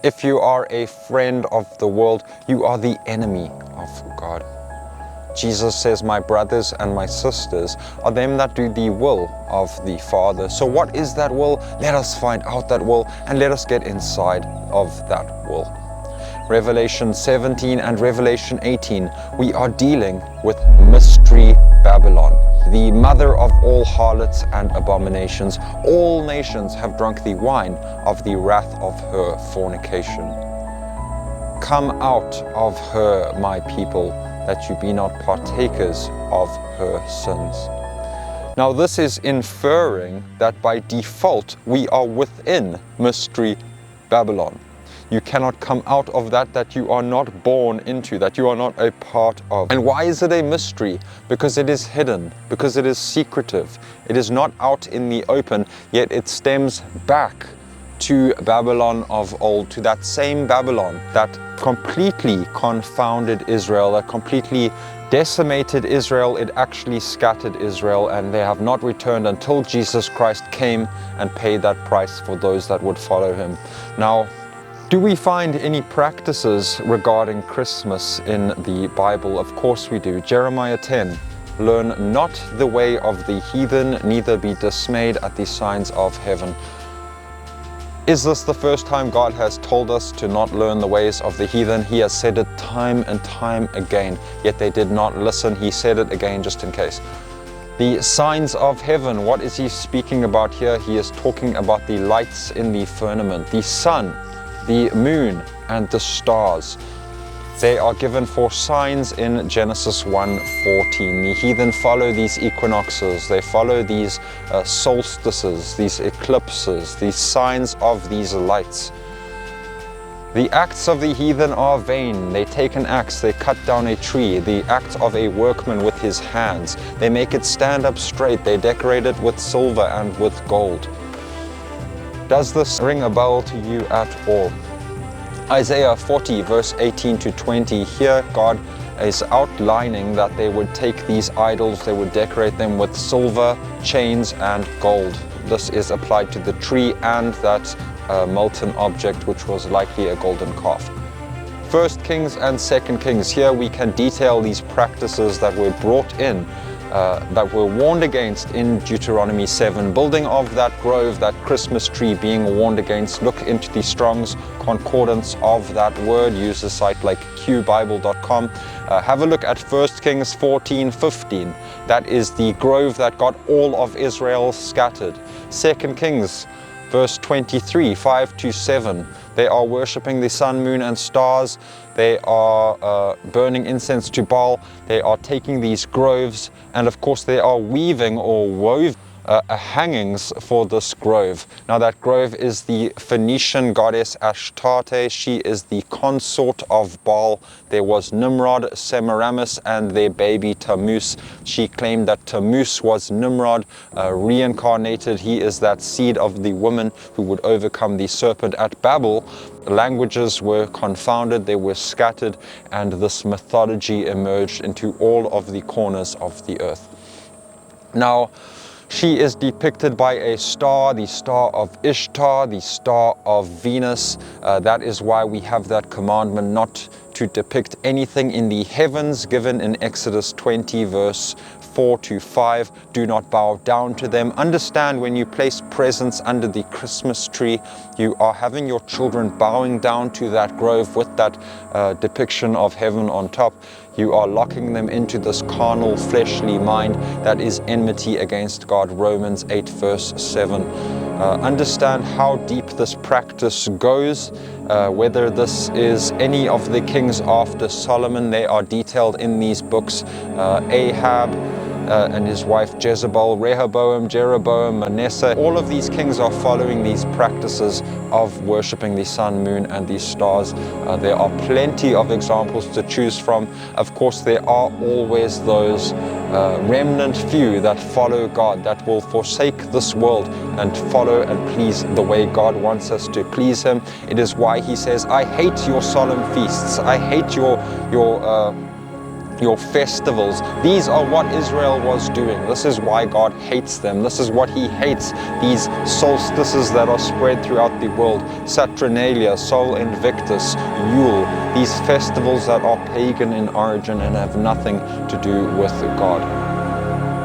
If you are a friend of the world, you are the enemy of God. Jesus says, my brothers and my sisters are them that do the will of the Father. So what is that will? Let us find out that will, and let us get inside of that will. Revelation 17 and Revelation 18, we are dealing with Mystery Babylon, the mother of all harlots and abominations. All nations have drunk the wine of the wrath of her fornication. Come out of her, my people, that you be not partakers of her sins. Now this is inferring that by default we are within Mystery Babylon. You cannot come out of that you are not born into, that you are not a part of. And why is it a mystery? Because it is hidden, because it is secretive. It is not out in the open, yet it stems back to Babylon of old, to that same Babylon that completely confounded Israel, that completely decimated Israel. It actually scattered Israel, and they have not returned until Jesus Christ came and paid that price for those that would follow him. Now, do we find any practices regarding Christmas in the Bible? Of course we do. Jeremiah 10, learn not the way of the heathen, neither be dismayed at the signs of heaven. Is this the first time God has told us to not learn the ways of the heathen? He has said it time and time again, yet they did not listen. He said it again just in case. The signs of heaven, what is he speaking about here? He is talking about the lights in the firmament, the sun, the moon, and the stars. They are given for signs in Genesis 1:14. The heathen follow these equinoxes, they follow these solstices, these eclipses, these signs of these lights. The acts of the heathen are vain. They take an axe, they cut down a tree. The act of a workman with his hands. They make it stand up straight. They decorate it with silver and with gold. Does this ring a bell to you at all? Isaiah 40 verse 18 to 20, here God is outlining that they would take these idols, they would decorate them with silver, chains and gold. This is applied to the tree and that molten object, which was likely a golden calf. 1 Kings and 2 Kings, here we can detail these practices that were brought in, that were warned against in Deuteronomy 7. Building of that grove, that Christmas tree being warned against. Look into the Strong's Concordance of that word. Use a site like qbible.com. Have a look at 1 Kings 14:15. That is the grove that got all of Israel scattered. 2 Kings verse 23, 5 to 7. They are worshipping the sun, moon, and stars. They are burning incense to Baal. They are taking these groves, and of course they are weaving or wove hangings for this grove. Now that grove is the Phoenician goddess Ashtarte. She is the consort of Baal. There was Nimrod, Semiramis, and their baby Tammuz. She claimed that Tammuz was Nimrod, reincarnated. He is that seed of the woman who would overcome the serpent. At Babel, languages were confounded, they were scattered, and this mythology emerged into all of the corners of the earth. Now, she is depicted by a star, the star of Ishtar, the star of Venus. That is why we have that commandment not to depict anything in the heavens given in Exodus 20 verse 4 to 5. Do not bow down to them. Understand, when you place presents under the Christmas tree, you are having your children bowing down to that grove with that depiction of heaven on top. You are locking them into this carnal, fleshly mind that is enmity against God. Romans 8 verse 7. Understand how deep this practice goes, whether this is any of the kings after Solomon. They are detailed in these books. Ahab and his wife Jezebel, Rehoboam, Jeroboam, Manasseh. All of these kings are following these practices of worshipping the sun, moon, and the stars. There are plenty of examples to choose from. Of course, there are always those remnant few that follow God, that will forsake this world and follow and please the way God wants us to please Him. It is why He says, I hate your solemn feasts. I hate your your festivals. These are what Israel was doing. This is why God hates them. This is what he hates, these solstices that are spread throughout the world. Saturnalia, Sol Invictus, Yule, these festivals that are pagan in origin and have nothing to do with God.